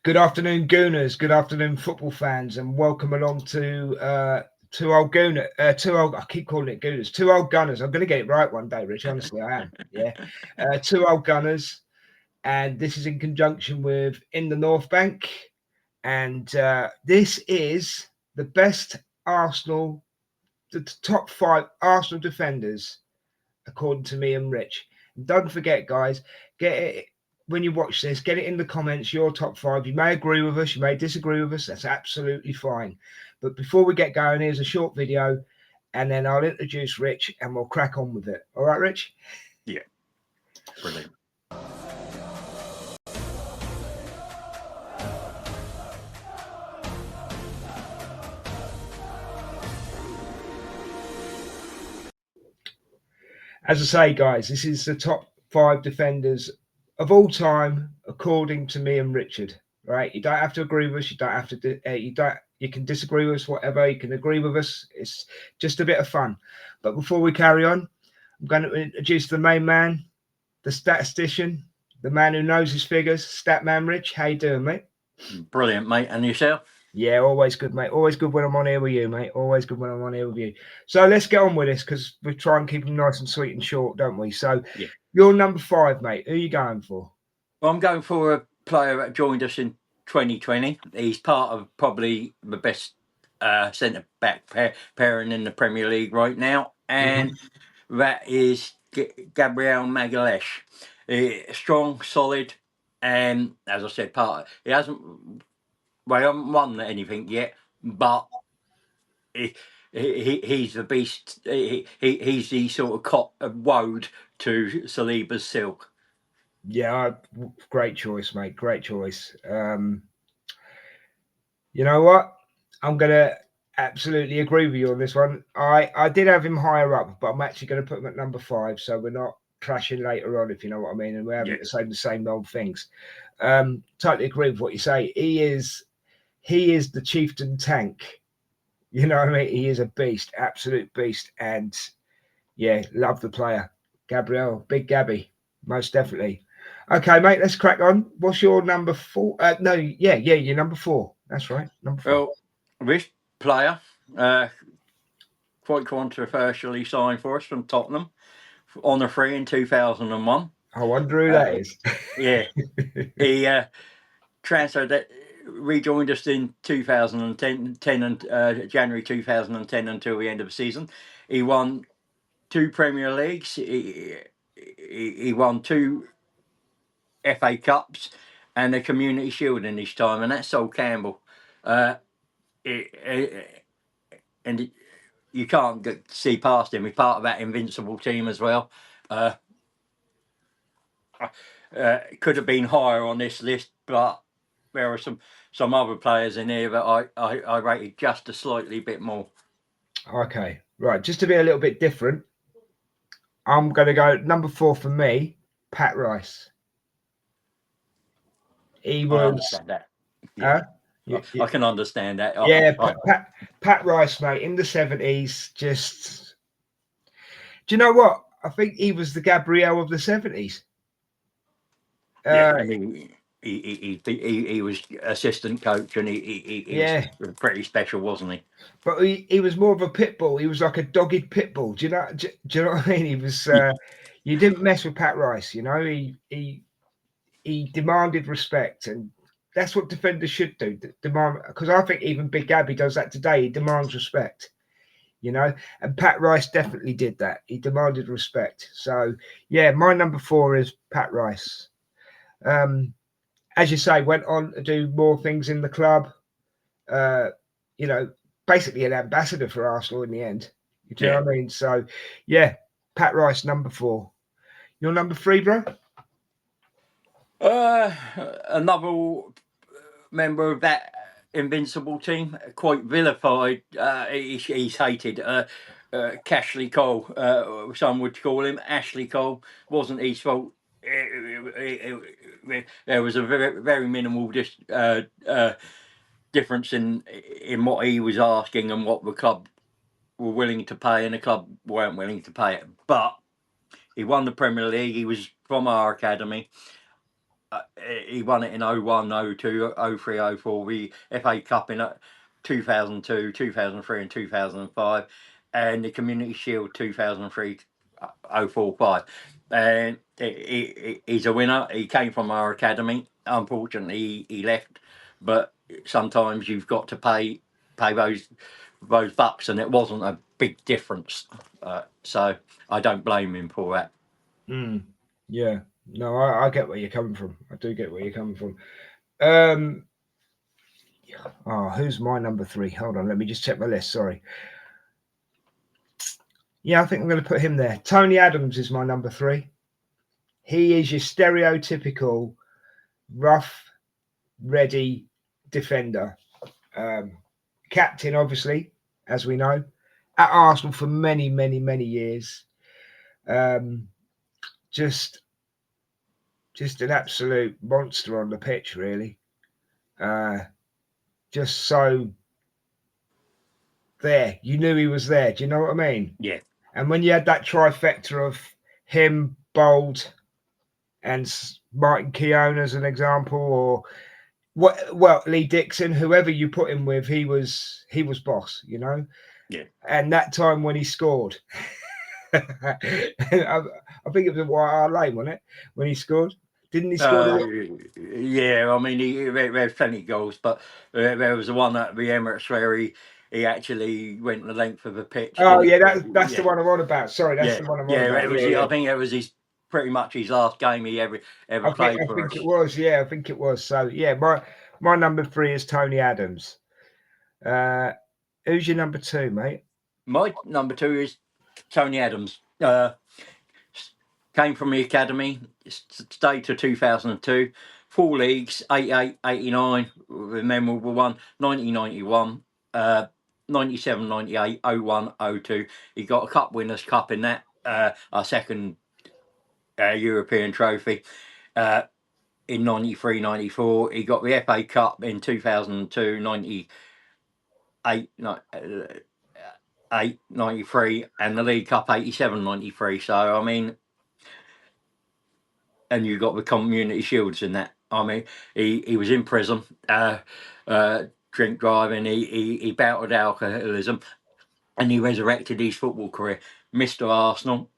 Good afternoon, Gooners. Good afternoon, football fans, and welcome along to two old Gooner, two old. I keep calling it Gooners. Two old Gunners. I'm going to get it right one day, Rich. Honestly, I am. Yeah, two old Gunners, and this is in conjunction with In the North Bank, and this is the best Arsenal, the top 5 Arsenal defenders, according to me and Rich. And don't forget, guys, get it when you watch this, get it in the comments, your top 5. You may agree with us, you may disagree with us, that's absolutely fine. But before we get going, here's a short video, and then I'll introduce Rich and we'll crack on with it. All right, Rich? Yeah, brilliant. As I say, guys, this is the top 5 defenders of all time, according to me and Richard. Right? You don't have to agree with us. You don't have to. You don't. You can disagree with us, whatever. You can agree with us. It's just a bit of fun. But before we carry on, I'm going to introduce the main man, the statistician, the man who knows his figures, Statman Rich. How you doing, mate? Brilliant, mate. And yourself? Yeah, always good, mate. Always good when I'm on here with you, mate. Always good when I'm on here with you. So let's get on with this because we try and keep them nice and sweet and short, don't we? So Yeah. You're number 5, mate. Who are you going for? Well, I'm going for a player that joined us in 2020. He's part of probably the best centre back pairing in the Premier League right now, and that is Gabriel Magalhaes. Strong, solid, and as I said, he hasn't won anything yet, but he's the beast. He's the sort of cop of woad to Saliba's silk. Yeah, great choice, mate. Great choice. You know what? I'm gonna absolutely agree with you on this one. I did have him higher up, but I'm actually going to put him at number 5, so we're not clashing later on, if you know what I mean, and we're having to say the same old things. Totally agree with what you say. He is the chieftain tank. You know what I mean? He is a beast, absolute beast, and yeah, love the player. Gabriel, big Gabby, most definitely. Okay, mate, let's crack on. What's your number 4? No, you're number 4. That's right, number 4. Well, this player, quite controversially signed for us from Tottenham on a free in 2001. I wonder who that is. Yeah, he transferred, rejoined us in 2010 and January 2010 until the end of the season. He won 2 Premier Leagues. He won 2 FA Cups and a Community Shield in his time, and that's Sol Campbell. And you can't see past him. He's part of that invincible team as well. Could have been higher on this list, but there are some other players in here that I rated just a slightly bit more. Okay, right. Just to be a little bit different, I'm going to go number 4 for me, Pat Rice. He was. I understand that. Yeah. I can understand that. Yeah, Pat Rice, mate, in the 70s. Just, do you know what? I think he was the Gabriel of the 70s. Yeah, he was assistant coach, and he was pretty special, wasn't he? But he was more of a pit bull. He was like a dogged pit bull. Do you know what I mean? He was. You didn't mess with Pat Rice. You know, he demanded respect, and that's what defenders should do. Demand, because I think even Big Gabby does that today. He demands respect. You know, and Pat Rice definitely did that. He demanded respect. So yeah, my number 4 is Pat Rice. As you say, went on to do more things in the club. You know, basically an ambassador for Arsenal in the end. Do you know what I mean? So yeah, Pat Rice, number 4. Your number 3, bro? Another member of that invincible team, quite vilified. He's hated. Cashley Cole, some would call him Ashley Cole. Wasn't his fault. There was a very, very minimal difference in what he was asking and what the club were willing to pay, and the club weren't willing to pay it. But he won the Premier League. He was from our academy. he won it in 01, 02, 03, 04. The FA Cup in 2002, 2003, and 2005, and the Community Shield 2003, 04, 5. And he's a winner. He came from our academy. Unfortunately, he left, but sometimes you've got to pay those bucks, and it wasn't a big difference. So I don't blame him for that. Yeah. No, I get where you're coming from. I do get where you're coming from. Um, who's my number 3? Hold on, let me just check my list. Sorry. Yeah, I think I'm going to put him there. Tony Adams is my number 3. He is your stereotypical rough, ready defender. Captain, obviously, as we know, at Arsenal for many, many, many years. Just an absolute monster on the pitch, really. Just so there. You knew he was there. Do you know what I mean? Yeah. And when you had that trifecta of him, Bold, and Martin Keown as an example, or Lee Dixon, whoever you put him with, he was boss, you know. Yeah. And that time when he scored, I think it was at White Hart Lane, wasn't it? When he scored, didn't he score? Yeah, I mean, there's plenty of goals, but there was the one at the Emirates where he actually went the length of the pitch. Oh yeah, that's the one I'm on about. Sorry, that's the one I'm on about. It was. I think it was pretty much his last game he ever played for us. It was. Yeah, I think it was. So yeah, my number 3 is Tony Adams. Who's your number 2, mate? My number 2 is Tony Adams. Came from the academy, stayed to 2002, 4 leagues, 88, 89, the memorable one, 1991, 97, 98, 01, 02. He got a Cup Winners' Cup in that, our second European trophy. In 93, 94, he got the FA Cup in 2002, 98, 93, and the League Cup 87, 93. So, I mean, and you got the Community Shields in that. I mean, he was in prison, drink driving, he battled alcoholism, and he resurrected his football career. Mr. Arsenal,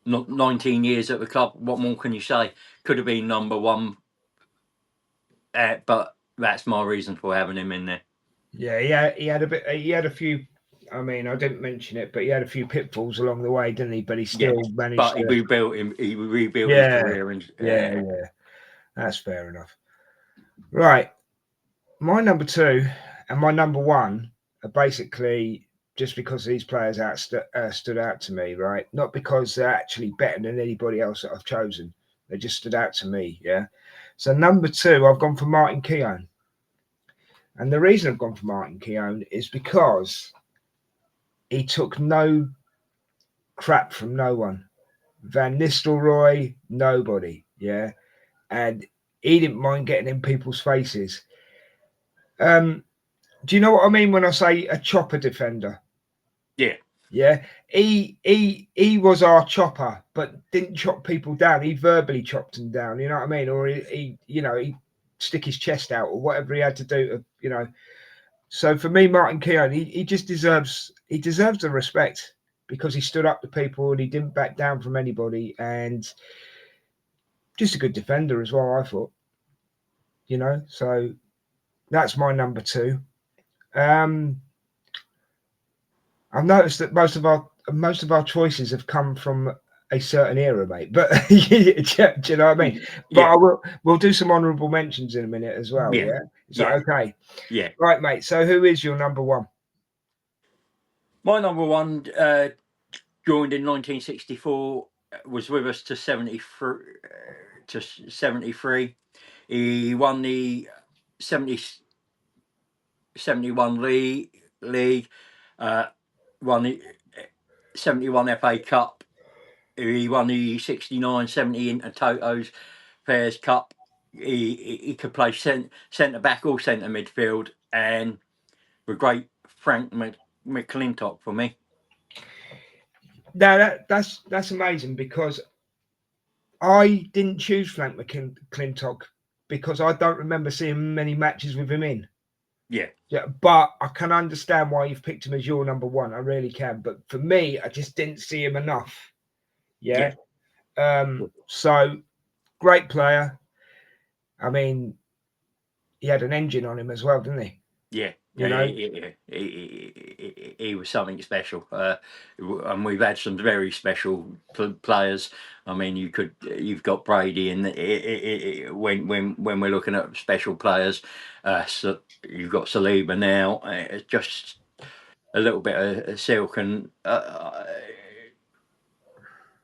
19 years at the club. What more can you say? Could have been number 1, but that's my reason for having him in there. Yeah, he had a few. I mean, I didn't mention it, but he had a few pitfalls along the way, didn't he? But he still managed. But he rebuilt him. He rebuilt his career. And, yeah, that's fair enough. Right, my number 2 and my number 1 are basically just because these players stood out to me, right? Not because they're actually better than anybody else that I've chosen. They just stood out to me, yeah. So number 2, I've gone for Martin Keown. And the reason I've gone for Martin Keown is because he took no crap from no one. Van Nistelrooy, nobody, yeah. And he didn't mind getting in people's faces. Do you know what I mean when I say a chopper defender? Yeah. Yeah. He was our chopper, but didn't chop people down. He verbally chopped them down, you know what I mean? Or he stick his chest out or whatever he had to do to, you know. So for me, Martin Keown, he just deserves the respect because he stood up to people and he didn't back down from anybody, and just a good defender as well, I thought. You know, so that's my number 2. I've noticed that most of our choices have come from a certain era, mate. But do you know what I mean? Yeah. But we'll do some honourable mentions in a minute as well. Yeah. Is that okay? Yeah. Right, mate. So who is your number 1? My number 1 joined in 1964. Was with us to 73. He won the 71 league, won the 71 FA Cup. He won the 69, 70 Intertoto's Fairs Cup. He could play centre back or centre midfield, and the great Frank McClintock for me. Now that's amazing because I didn't choose Frank McClintock because I don't remember seeing many matches with him in. Yeah. Yeah, but I can understand why you've picked him as your number one. I really can. But for me, I just didn't see him enough. Yeah. Yeah. So great player. I mean, he had an engine on him as well, didn't he? Yeah, You know. he was something special, and we've had some very special players. I mean, you've got Brady, and when we're looking at special players, so you've got Saliba now. It's just a little bit of silk, and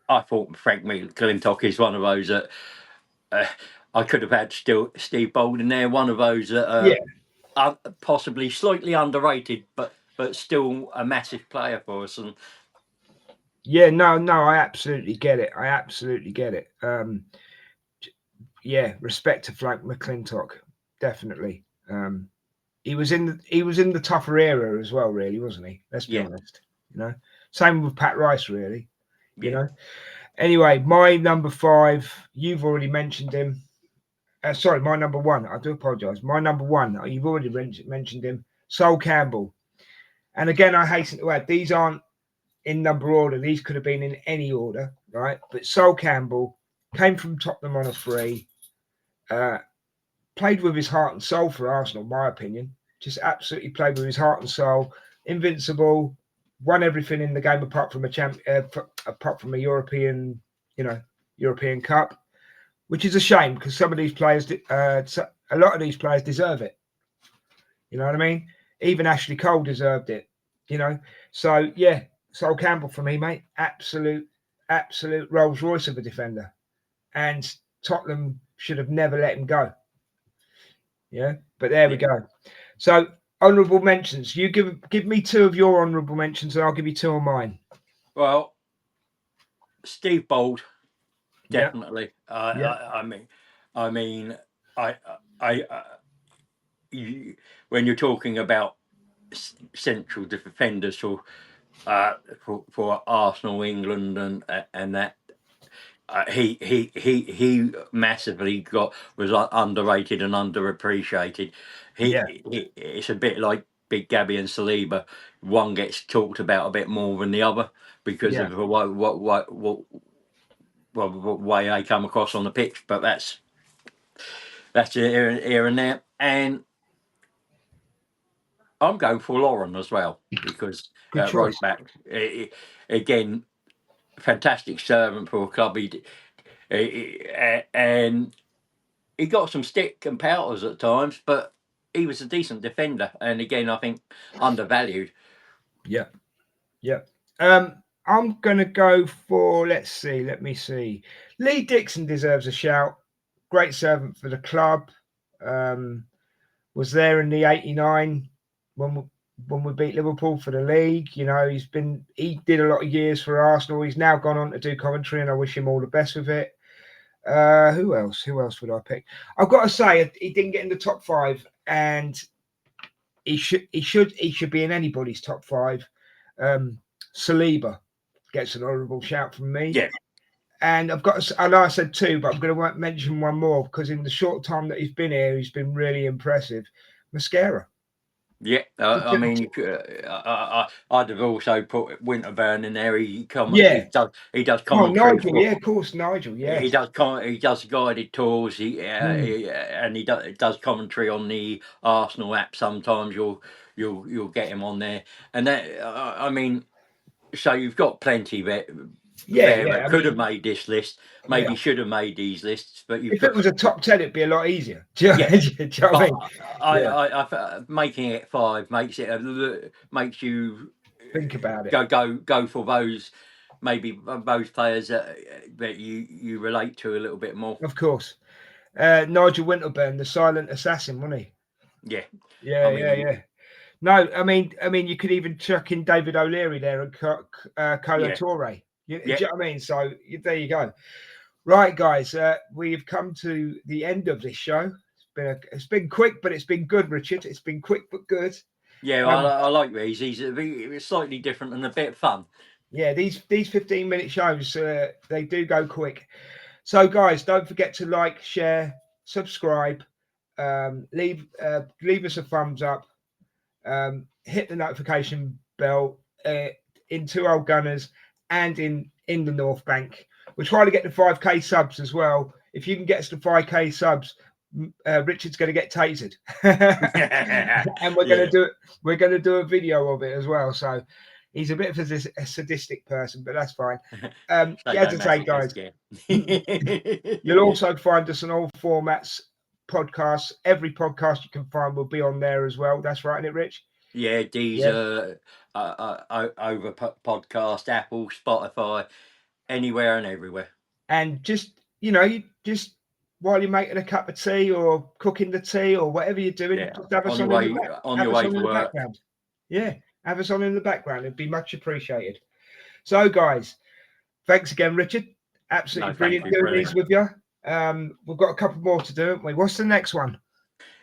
I thought Frank McClintock is one of those that I could have had still Steve Bolden there, one of those that possibly slightly underrated, but still a massive player for us. And Yeah, no, I absolutely get it. I absolutely get it. Yeah, respect to Frank McClintock, definitely. He was in the tougher era as well, really, wasn't he? Let's be yeah, honest. You know, same with Pat Rice, really. You yeah, know. Anyway, my number 5, you've already mentioned him. Sorry, my number 1. I do apologise. My number 1, you've already mentioned him, Sol Campbell. And again, I hasten to add, these aren't in number order. These could have been in any order, right? But Sol Campbell came from Tottenham on a free, uh, played with his heart and soul for Arsenal, in my opinion. Just absolutely played with his heart and soul. Invincible, won everything in the game apart from apart from a European, European Cup, which is a shame because some of these players, a lot of these players deserve it. You know what I mean? Even Ashley Cole deserved it. You know, so yeah, Sol Campbell for me, mate. Absolute Rolls Royce of a defender, and Tottenham should have never let him go. Yeah, but there we yeah. go. So honourable mentions. You give me 2 of your honourable mentions, and I'll give you 2 of mine. Well, Steve Bold, Yeah, definitely. yeah, I mean, I, I, when you're talking about central defenders for Arsenal, England, and that. He massively was underrated and underappreciated. yeah, It's a bit like Big Gabby and Saliba. One gets talked about a bit more than the other because yeah. of the way they come across on the pitch. But that's here and there. And I'm going for Lauren as well because Good right choice. back again, fantastic servant for a club. And he got some stick and powers at times, but he was a decent defender. And again, I think undervalued. Yeah, yeah. I'm gonna go for. Let's see. Let me see. Lee Dixon deserves a shout. Great servant for the club. Um, was there in the '89 when we beat Liverpool for the league. You know, he did a lot of years for Arsenal. He's now gone on to do commentary, and I wish him all the best with it. Who else? Who else would I pick? I've got to say he didn't get in the top 5, and he should be in anybody's top 5. Saliba gets an honourable shout from me. Yeah, And I know I said 2, but I'm going to mention one more because in the short time that he's been here, he's been really impressive. Mascara. yeah. I mean, I'd have also put Winterburn in there. Yeah. He does Oh, commentary Nigel. for. Yeah, of course, Nigel. He Yes. does he does guided tours. Mm. And he does commentary on the Arsenal app. Sometimes you'll get him on there, and that I mean, so you've got plenty Yeah, there yeah. that I could have mean, made this list. yeah. Maybe should have made these lists, but you've If it got was a top 10, it'd be a lot easier. Do you, yeah. do you know what I But mean? Yeah. making it 5 makes you Think about it. go for those maybe those players that you relate to a little bit more. Of course. Nigel Winterburn, the silent assassin, wasn't he? Yeah, I Yeah, yeah, mean, yeah. No, I mean, you could even chuck in David O'Leary there and Kolo yeah, Toure. Do yeah, you know what I mean? So there you go. Right, guys, we've come to the end of this show. It's been quick, but it's been good, Richard. It's been quick but good. yeah. Um, I like these. He's slightly different and a bit fun. yeah, these 15-minute shows they do go quick. So, guys, don't forget to like, share, subscribe, leave us a thumbs up, hit the notification bell in Two Old Gunners and in the North Bank. We're trying to get to 5k subs as well. If you can get us to 5k subs, Richard's going to get tasered, and we're going to Yeah. do it. We're going to do a video of it as well. So he's a bit of a sadistic person, but that's fine. Yeah, as I say, guys, yeah. you'll also find us on all formats, podcasts. Every podcast you can find will be on there as well. That's right, isn't it, Rich? Yeah, Yeah. Deezer, over podcast, Apple, Spotify, anywhere and everywhere. And just you just while you're making a cup of tea or cooking the tea or whatever you're doing, Yeah, just have us on your on in the way back, on have your us way on to in the work. background. Yeah, have us on in the background. It'd be much appreciated. So, guys, thanks again, Richard. Absolutely No, thank brilliant you, doing these brilliant. with you. We've got a couple more to do, haven't we? What's the next one?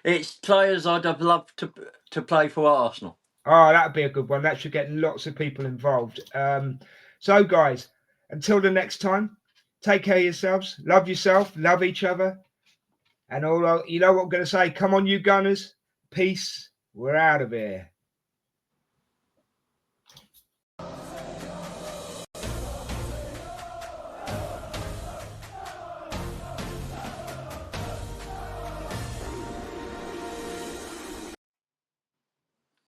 It's players I'd have loved to play for Arsenal. Oh, that'd be a good one. That should get lots of people involved. So, guys, until the next time, take care of yourselves, love yourself, love each other. And all you know what I'm going to say? Come on, you Gunners. Peace. We're out of here.